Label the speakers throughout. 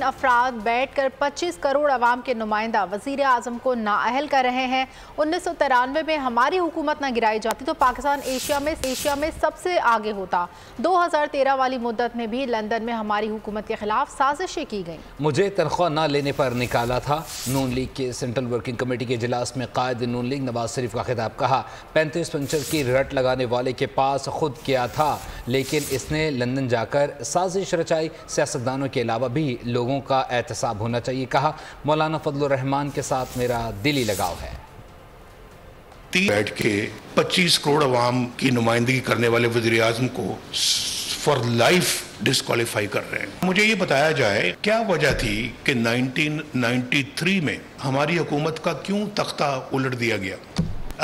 Speaker 1: افراد بیٹھ کر 25 کروڑ عوام کے نمائندہ وزیر اعظم کو نااہل کر رہے ہیں۔ 1993 میں ہماری حکومت نہ گرائی جاتی تو پاکستان ایشیا میں سب سے آگے ہوتا۔ 2013 والی مدت میں بھی لندن میں ہماری حکومت کے خلاف سازشیں کی گئیں۔
Speaker 2: مجھے تنخواہ نہ لینے پر نکالا تھا۔ نون لیگ کے سینٹرل ورکنگ کمیٹی کے اجلاس میں قائد نون لیگ نواز شریف کا خطاب۔ کہا 35 پنچر کی رٹ لگانے والے کے پاس خود کیا تھا، لیکن اس نے لندن جا کر سازش رچائی۔ سیاستدانوں کے علاوہ بھی لوگوں کا احتساب ہونا چاہیے۔ کہا مولانا فضل الرحمان کے ساتھ میرا دلی لگاؤ ہے۔
Speaker 3: بیٹھ کے 25 کروڑ عوام کی نمائندگی کرنے والے وزیر اعظم کو فار لائف ڈسکوالیفائی کر رہے ہیں۔ مجھے یہ بتایا جائے کیا وجہ تھی کہ 1993 میں ہماری حکومت کا کیوں تختہ الٹ دیا گیا؟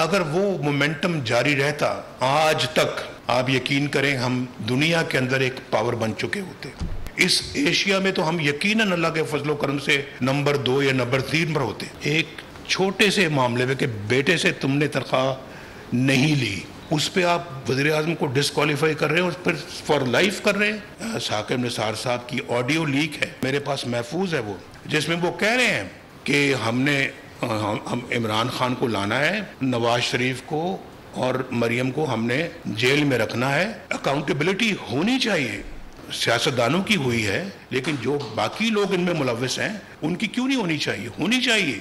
Speaker 3: اگر وہ مومنٹم جاری رہتا آج تک آپ یقین کریں ہم دنیا کے اندر ایک پاور بن چکے ہوتے۔ اس ایشیا میں تو ہم یقیناً اللہ کے فضل و کرم سے نمبر 2 یا نمبر 3 پر ہوتے۔ ایک چھوٹے سے معاملے میں کہ بیٹے سے تم نے تنخواہ نہیں لی، اس پہ آپ وزیر اعظم کو ڈسکوالیفائی کر رہے ہیں اور پھر فار لائف کر رہے ہیں۔ ثاقب نثار صاحب کی آڈیو لیک ہے، میرے پاس محفوظ ہے وہ، جس میں وہ کہہ رہے ہیں کہ ہم عمران خان کو لانا ہے، نواز شریف کو اور مریم کو ہم نے جیل میں رکھنا ہے۔ اکاؤنٹیبلٹی ہونی چاہیے، سیاستدانوں کی ہوئی ہے، لیکن جو باقی لوگ ان میں ملوث ہیں ان کی کیوں نہیں ہونی چاہیے؟ ہونی چاہیے۔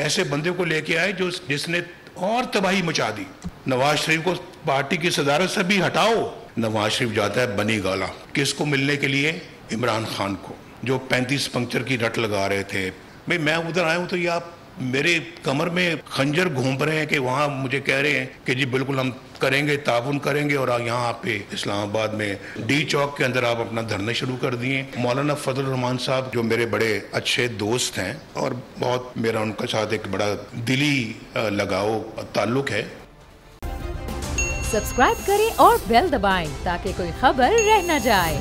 Speaker 3: ایسے بندے کو لے کے آئے جس نے اور تباہی مچا دی۔ نواز شریف کو پارٹی کی صدارت سے بھی ہٹاؤ، نواز شریف جاتا ہے بنی گالا کس کو ملنے کے لیے؟ عمران خان کو، جو 35 پنکچر کی رٹ لگا رہے تھے۔ میں ادھر آیا ہوں تو یہ آپ میرے کمر میں خنجر گھونپ رہے ہیں کہ وہاں مجھے کہہ رہے ہیں کہ جی بالکل ہم کریں گے، تعاون کریں گے، اور یہاں آپ پہ اسلام آباد میں ڈی چوک کے اندر آپ اپنا دھرنے شروع کر دیے۔ مولانا فضل الرحمان صاحب جو میرے بڑے اچھے دوست ہیں اور بہت میرا ان کے ساتھ ایک بڑا دلی لگاؤ تعلق ہے۔
Speaker 4: سبسکرائب کریں اور بیل دبائیں تاکہ کوئی خبر رہ نہ جائے۔